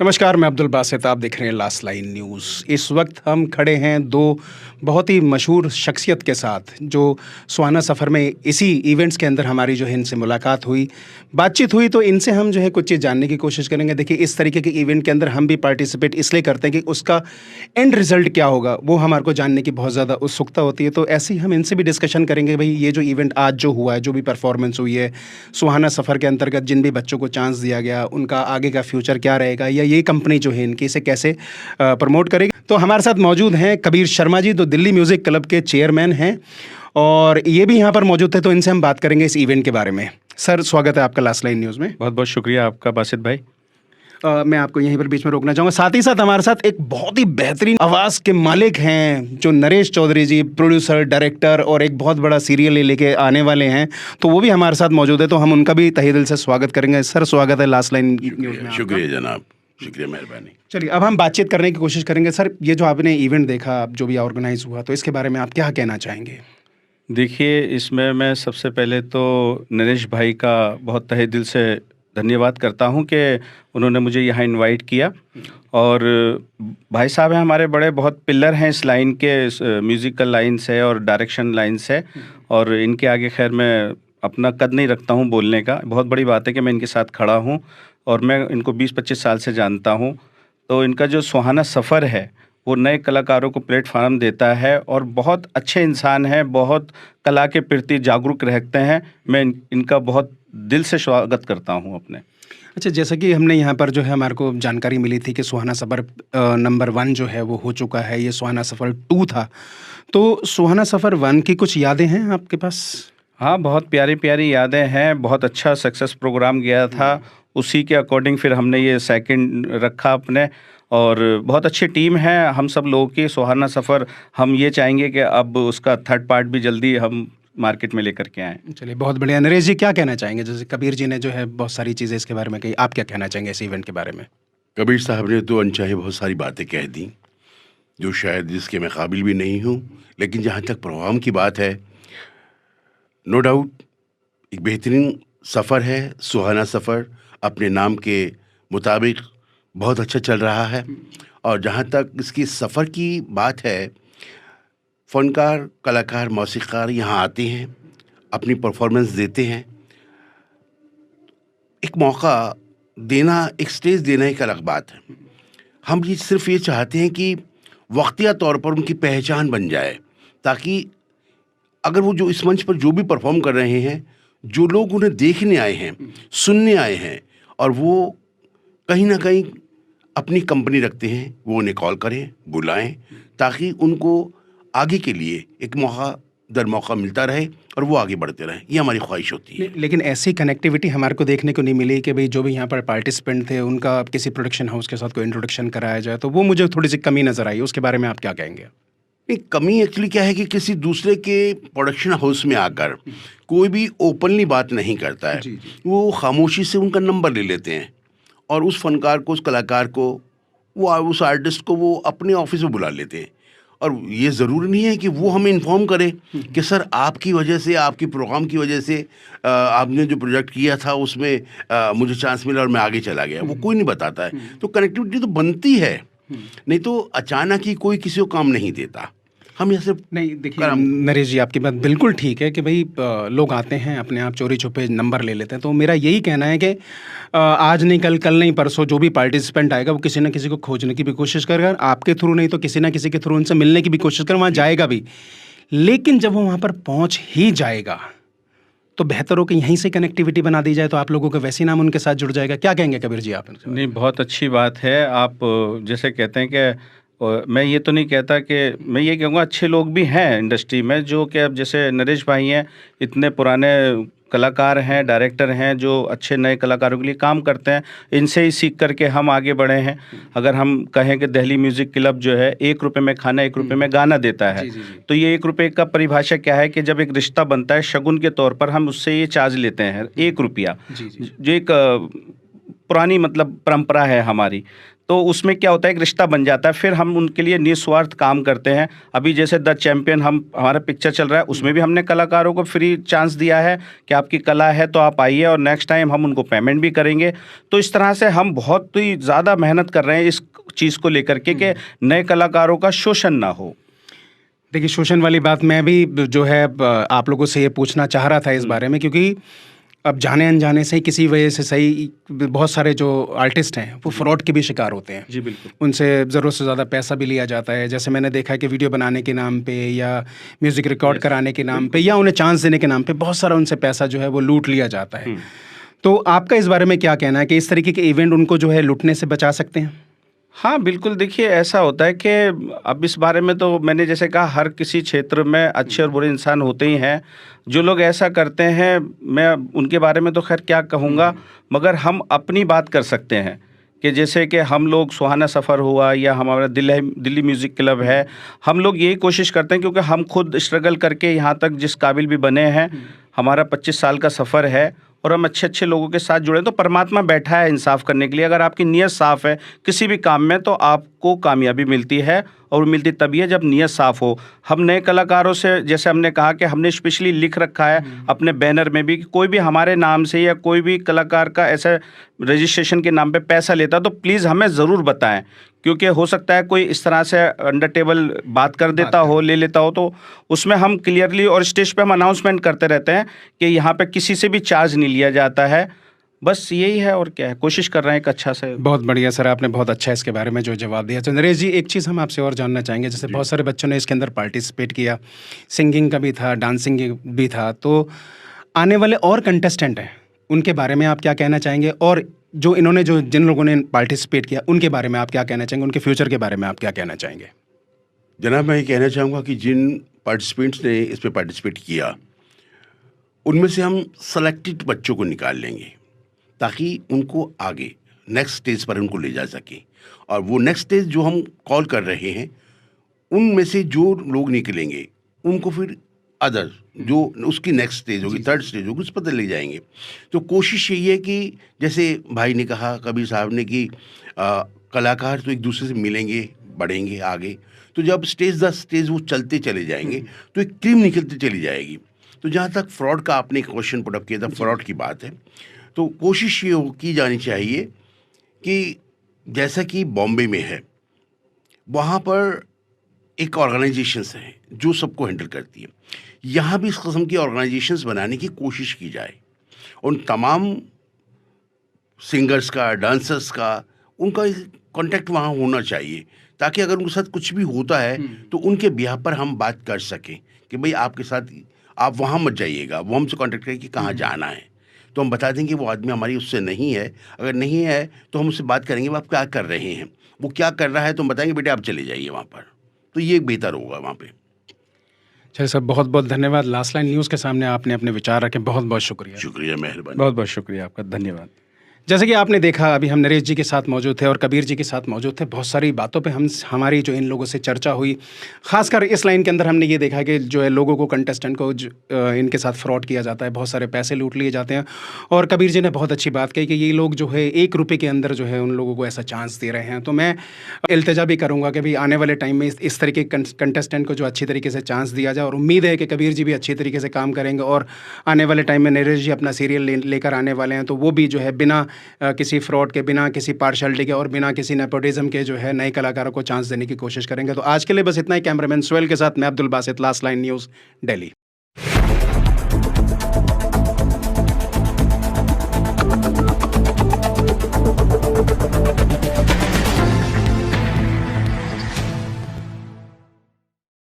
नमस्कार, मैं अब्दुल बासित, आप देख रहे हैं लास्ट लाइन न्यूज़। इस वक्त हम खड़े हैं दो बहुत ही मशहूर शख्सियत के साथ, जो सुहाना सफ़र में इसी इवेंट्स के अंदर हमारी जो है इनसे मुलाकात हुई, बातचीत हुई, तो इनसे हम जो है कुछ चीज़ जानने की कोशिश करेंगे। देखिए, इस तरीके के इवेंट के अंदर हम भी पार्टिसिपेट इसलिए करते हैं कि उसका एंड रिज़ल्ट क्या होगा, वो हमारे को जानने की बहुत ज़्यादा उत्सुकता होती है। तो ऐसे ही हम इनसे भी डिस्कशन करेंगे, भई ये जो इवेंट आज जो हुआ है, जो भी परफॉर्मेंस हुई है, सुहाना सफ़र के अंतर्गत जिन भी बच्चों को चांस दिया गया, उनका आगे का फ्यूचर क्या रहेगा, या ये कंपनी जो है इनकी इसे कैसे प्रमोट करेगी। तो हमारे साथ मौजूद हैं कबीर शर्मा जी, जो दिल्ली म्यूज़िक क्लब के चेयरमैन हैं, और ये भी यहाँ पर मौजूद थे, तो इनसे हम बात करेंगे इस इवेंट के बारे में। सर, स्वागत है आपका लास्ट लाइन न्यूज़ में। बहुत बहुत शुक्रिया आपका बासित भाई। मैं आपको यहीं पर बीच में रोकना चाहूँगा। साथ ही साथ हमारे साथ एक बहुत ही बेहतरीन आवाज़ के मालिक हैं, जो नरेश चौधरी जी, प्रोड्यूसर, डायरेक्टर, और एक बहुत बड़ा सीरियल लेके आने वाले हैं, तो वो भी हमारे साथ मौजूद है। तो हम उनका भी तहे दिल से स्वागत करेंगे। सर, स्वागत है लास्ट लाइन न्यूज़ में। शुक्रिया जनाब, शुक्रिया, मेहरबानी। चलिए, अब हम बातचीत करने की कोशिश करेंगे। सर, ये जो आपने इवेंट देखा, जो भी ऑर्गेनाइज हुआ, तो इसके बारे में आप क्या कहना चाहेंगे? देखिए, इसमें मैं सबसे पहले तो नरेश भाई का बहुत तहे दिल से धन्यवाद करता हूं कि उन्होंने मुझे यहाँ इनवाइट किया। और भाई साहब हैं हमारे, बड़े बहुत पिलर हैं इस लाइन के, म्यूज़िकल लाइन से और डायरेक्शन लाइन से, और इनके आगे खैर मैं अपना कद नहीं रखता हूं बोलने का। बहुत बड़ी बात है कि मैं इनके साथ खड़ा हूं, और मैं इनको 20-25 साल से जानता हूं। तो इनका जो सुहाना सफ़र है वो नए कलाकारों को प्लेटफार्म देता है, और बहुत अच्छे इंसान हैं, बहुत कला के प्रति जागरूक रहते हैं। मैं इनका बहुत दिल से स्वागत करता हूं अपने। अच्छा, जैसा कि हमने यहाँ पर जो है हमारे को जानकारी मिली थी कि सुहाना सफ़र नंबर 1 जो है वो हो चुका है, ये सुहाना सफ़र 2 था। तो सुहाना सफ़र 1 की कुछ यादें हैं आपके पास? हाँ, बहुत प्यारी प्यारी यादें हैं। बहुत अच्छा सक्सेस प्रोग्राम गया था, उसी के अकॉर्डिंग फिर हमने ये सेकंड रखा अपने, और बहुत अच्छी टीम है हम सब लोगों की। सुहाना सफ़र, हम ये चाहेंगे कि अब उसका थर्ड पार्ट भी जल्दी हम मार्केट में लेकर के आएँ। चलिए, बहुत बढ़िया। नरेश जी, क्या कहना चाहेंगे? जैसे कबीर जी ने जो है बहुत सारी चीज़ें इसके बारे में कही, आप क्या कहना चाहेंगे इस इवेंट के बारे में? कबीर साहब ने तो अनचाहे बहुत सारी बातें कह दी, जो शायद जिसके मैं काबिल भी नहीं हूँ। लेकिन जहाँ तक प्रोग्राम की बात है, नो डाउट एक बेहतरीन सफ़र है। सुहाना सफ़र अपने नाम के मुताबिक बहुत अच्छा चल रहा है। और जहाँ तक इसकी सफ़र की बात है, फ़नकार, कलाकार, मौसीक़ार यहाँ आते हैं, अपनी परफॉर्मेंस देते हैं। एक मौका देना, एक स्टेज देना एक अलग बात है। हम ये सिर्फ ये चाहते हैं कि वक्तिया तौर पर उनकी पहचान बन जाए, ताकि अगर वो जो इस मंच पर जो भी परफॉर्म कर रहे हैं, जो लोग उन्हें देखने आए हैं, सुनने आए हैं, और वो कहीं ना कहीं अपनी कंपनी रखते हैं, वो उन्हें कॉल करें, बुलाएं, ताकि उनको आगे के लिए एक मौका दर मौका मिलता रहे और वो आगे बढ़ते रहें। ये हमारी ख्वाहिश होती है। लेकिन ऐसी कनेक्टिविटी हमारे को देखने को नहीं मिली कि भाई जो भी यहाँ पर पार्टिसिपेंट थे, उनका किसी प्रोडक्शन हाउस के साथ कोई इंट्रोडक्शन कराया जाए, तो वो मुझे थोड़ी सी कमी नज़र आई। उसके बारे में आप क्या कहेंगे? नहीं, कमी एक्चुअली क्या है कि किसी दूसरे के प्रोडक्शन हाउस में आकर कोई भी ओपनली बात नहीं करता है। वो खामोशी से उनका नंबर ले लेते हैं, और उस फनकार को, उस कलाकार को, वो उस आर्टिस्ट को वो अपने ऑफिस में बुला लेते हैं। और ये ज़रूरी नहीं है कि वो हमें इन्फॉर्म करे कि सर आपकी वजह से, आपकी प्रोग्राम की वजह से आपने जो प्रोजेक्ट किया था उसमें मुझे चांस मिला और मैं आगे चला गया। वो कोई नहीं बताता है। तो कनेक्टिविटी तो बनती है, नहीं तो अचानक ही कोई किसी को काम नहीं देता। हम यहाँ से नहीं, देखिए नरेश जी, आपकी बात बिल्कुल ठीक है कि भाई लोग आते हैं, अपने आप चोरी छुपे नंबर ले लेते हैं। तो मेरा यही कहना है कि आज नहीं कल, कल नहीं परसों, जो भी पार्टिसिपेंट आएगा वो किसी ना किसी को खोजने की भी कोशिश करेगा। आपके थ्रू नहीं तो किसी ना किसी के थ्रू उनसे मिलने की भी कोशिश कर, वहाँ जाएगा भी। लेकिन जब वो वहाँ पर पहुँच ही जाएगा, तो बेहतर हो कि यहीं से कनेक्टिविटी बना दी जाए, तो आप लोगों का वैसे नाम उनके साथ जुड़ जाएगा। क्या कहेंगे कबीर जी आप? नहीं, बहुत अच्छी बात है। आप जैसे कहते हैं कि मैं ये तो नहीं कहता कि, मैं ये कहूँगा अच्छे लोग भी हैं इंडस्ट्री में, जो कि अब जैसे नरेश भाई हैं, इतने पुराने कलाकार हैं, डायरेक्टर हैं, जो अच्छे नए कलाकारों के लिए काम करते हैं। इनसे ही सीख करके हम आगे बढ़े हैं। अगर हम कहें कि दिल्ली म्यूज़िक क्लब जो है 1 रुपये में खाना, 1 रुपये में गाना देता है, तो ये 1 रुपये का परिभाषा क्या है कि जब एक रिश्ता बनता है शगुन के तौर पर, हम उससे ये चार्ज लेते हैं 1 रुपया, जो एक पुरानी मतलब परंपरा है हमारी। तो उसमें क्या होता है, एक रिश्ता बन जाता है, फिर हम उनके लिए निस्वार्थ काम करते हैं। अभी जैसे द चैंपियन हमारा पिक्चर चल रहा है, उसमें भी हमने कलाकारों को फ्री चांस दिया है कि आपकी कला है तो आप आइए, और नेक्स्ट टाइम हम उनको पेमेंट भी करेंगे। तो इस तरह से हम बहुत ही ज़्यादा मेहनत कर रहे हैं इस चीज़ को लेकर के कि नए कलाकारों का शोषण ना हो। देखिए, शोषण वाली बात मैं भी जो है आप लोगों से ये पूछना चाह रहा था इस बारे में, क्योंकि अब जाने अनजाने से किसी वजह से सही बहुत सारे जो आर्टिस्ट हैं वो फ्रॉड के भी शिकार होते हैं। जी बिल्कुल। उनसे ज़रूरत से ज़्यादा पैसा भी लिया जाता है। जैसे मैंने देखा है कि वीडियो बनाने के नाम पे या म्यूज़िक रिकॉर्ड कराने के नाम पे या उन्हें चांस देने के नाम पे बहुत सारा उनसे पैसा जो है वो लूट लिया जाता है। तो आपका इस बारे में क्या कहना है कि इस तरीके के इवेंट उनको जो है लूटने से बचा सकते हैं? हाँ बिल्कुल, देखिए ऐसा होता है कि अब इस बारे में तो मैंने जैसे कहा, हर किसी क्षेत्र में अच्छे और बुरे इंसान होते ही हैं। जो लोग ऐसा करते हैं, मैं उनके बारे में तो खैर क्या कहूँगा, मगर हम अपनी बात कर सकते हैं कि जैसे कि हम लोग सुहाना सफ़र हुआ या हमारा दिल्ली म्यूज़िक क्लब है, हम लोग यही कोशिश करते हैं, क्योंकि हम खुद स्ट्रगल करके यहाँ तक जिस काबिल भी बने हैं, हमारा 25 साल का सफ़र है और हम अच्छे अच्छे लोगों के साथ जुड़े। तो परमात्मा बैठा है इंसाफ करने के लिए। अगर आपकी नीयत साफ़ है किसी भी काम में, तो आपको कामयाबी मिलती है, और मिलती तभी है जब नीयत साफ़ हो। हम नए कलाकारों से, जैसे हमने कहा कि हमने स्पेशली लिख रखा है अपने बैनर में भी कि कोई भी हमारे नाम से या कोई भी कलाकार का ऐसा रजिस्ट्रेशन के नाम पे पैसा लेता तो प्लीज़ हमें ज़रूर बताएं, क्योंकि हो सकता है कोई इस तरह से अंडर टेबल बात कर देता हो, ले लेता हो। तो उसमें हम क्लियरली और स्टेज पे हम अनाउंसमेंट करते रहते हैं कि यहाँ पे किसी से भी चार्ज नहीं लिया जाता है। बस यही है, और क्या है, कोशिश कर रहे हैं एक अच्छा से। बहुत बढ़िया सर, आपने बहुत अच्छा इसके बारे में जो जवाब दिया। तो नरेश जी, एक चीज़ हम आपसे और जानना चाहेंगे, जैसे बहुत सारे बच्चों ने इसके अंदर पार्टिसिपेट किया, सिंगिंग का भी था, डांसिंग भी था, तो आने वाले और कंटेस्टेंट हैं उनके बारे में आप क्या कहना चाहेंगे? और जो जिन लोगों ने पार्टिसिपेट किया उनके बारे में आप क्या कहना चाहेंगे? उनके फ्यूचर के बारे में आप क्या कहना चाहेंगे? जनाब, मैं ये कहना चाहूँगा कि जिन पार्टिसिपेंट्स ने इस पर पार्टिसिपेट किया, उनमें से हम सेलेक्टेड बच्चों को निकाल लेंगे ताकि उनको आगे नेक्स्ट स्टेज पर उनको ले जा सके। और वो नेक्स्ट स्टेज जो हम कॉल कर रहे हैं, उनमें से जो लोग निकलेंगे उनको फिर अदर जो उसकी नेक्स्ट स्टेज होगी, थर्ड स्टेज होगी, उस पर ले जाएंगे। तो कोशिश यही है कि जैसे भाई ने कहा, कबीर साहब ने, कि कलाकार तो एक दूसरे से मिलेंगे, बढ़ेंगे आगे। तो जब स्टेज दर स्टेज वो चलते चले जाएंगे तो एक टीम निकलती चली जाएगी। तो जहाँ तक फ्रॉड का आपने क्वेश्चन पुट अप किया था, फ्रॉड की बात है, तो कोशिश ये की जानी चाहिए कि जैसा कि बॉम्बे में है, वहाँ पर एक ऑर्गेनाइजेशंस है जो सबको हैंडल करती है। यहाँ भी इस किस्म की ऑर्गेनाइजेशंस बनाने की कोशिश की जाए। उन तमाम सिंगर्स का, डांसर्स का, उनका कांटेक्ट वहाँ होना चाहिए, ताकि अगर उनके साथ कुछ भी होता है तो उनके बिहाफ पर हम बात कर सकें कि भाई आपके साथ, आप वहाँ मत जाइएगा, वो हमसे कांटेक्ट करें कि कहाँ जाना है। तो हम बता देंगे वो आदमी हमारी उससे नहीं है, अगर नहीं है तो हम उससे बात करेंगे वो आप क्या कर रहे हैं, वो क्या कर रहा है तो हम बताएंगे बेटे आप चले जाइए वहाँ पर। तो ये बेहतर होगा वहाँ पे। चलिए सर, बहुत बहुत धन्यवाद। लास्ट लाइन न्यूज़ के सामने आपने अपने विचार रखे, बहुत बहुत शुक्रिया। शुक्रिया, मेहरबानी। बहुत बहुत शुक्रिया आपका, धन्यवाद। जैसे कि आपने देखा, अभी हम नरेश जी के साथ मौजूद थे और कबीर जी के साथ मौजूद थे। बहुत सारी बातों पे हमारी जो इन लोगों से चर्चा हुई, खासकर इस लाइन के अंदर हमने ये देखा कि जो है लोगों को, कंटेस्टेंट को इनके साथ फ्रॉड किया जाता है, बहुत सारे पैसे लूट लिए जाते हैं। और कबीर जी ने बहुत अच्छी बात कही कि ये लोग जो है 1 रुपये के अंदर जो है उन लोगों को ऐसा चांस दे रहे हैं। तो मैं इल्तिजा भी करूँगा कि भाई आने वाले टाइम में इस तरीके के कंटेस्टेंट को जो अच्छी तरीके से चांस दिया जाए, और उम्मीद है कि कबीर जी भी अच्छी तरीके से काम करेंगे। और आने वाले टाइम में नरेश जी अपना सीरियल लेकर आने वाले हैं, तो वो भी जो है बिना किसी फ्रॉड के, बिना किसी पार्शलिटी के और बिना किसी नेपोटिज्म के जो है नए कलाकारों को चांस देने की कोशिश करेंगे। तो आज के लिए बस इतना ही। कैमरामैन सोहेल के साथ मैं Abdul Basit, last line news, Delhi.